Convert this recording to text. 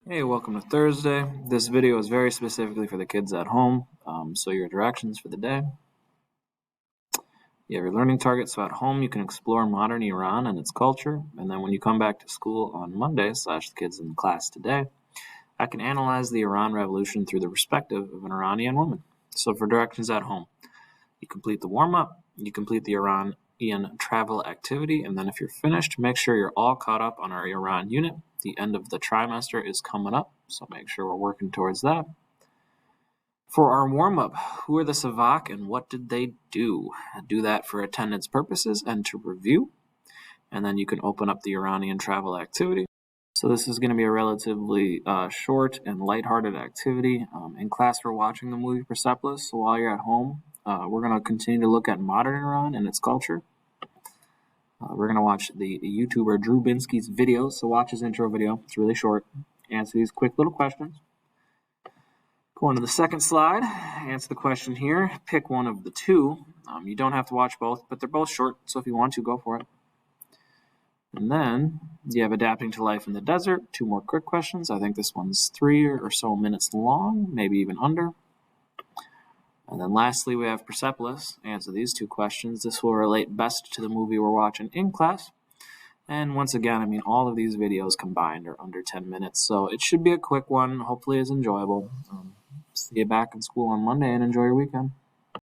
Hey, welcome to Thursday. This video is very specifically for the kids at home. So your directions for the day. You have your learning targets. So at home, you can explore modern Iran and its culture. And then when you come back to school on Monday, / the kids in class today, I can analyze the Iran Revolution through the perspective of an Iranian woman. So for directions at home, you complete the warm-up, you complete the Iranian travel activity, and then if you're finished, make sure you're all caught up on our Iran unit. The end of the trimester is coming up, so make sure we're working towards that. For our warm-up, who are the Savak and what did they do? Do that for attendance purposes and to review. And then you can open up the Iranian travel activity. So this is going to be a relatively short and lighthearted activity. In class, we're watching the movie Persepolis, so while you're at home, we're going to continue to look at modern Iran and its culture. We're going to watch the YouTuber Drew Binsky's video, so watch his intro video. It's really short. Answer these quick little questions. Go on to the second slide. Answer the question here. Pick one of the two. You don't have to watch both, but they're both short, so if you want to, go for it. And then you have adapting to life in the desert. 2 more quick questions. I think this one's 3 or so minutes long, maybe even under. And then lastly, we have Persepolis. Answer these 2 questions. This will relate best to the movie we're watching in class. And once again, all of these videos combined are under 10 minutes, so it should be a quick one. Hopefully it's enjoyable. See you back in school on Monday and enjoy your weekend.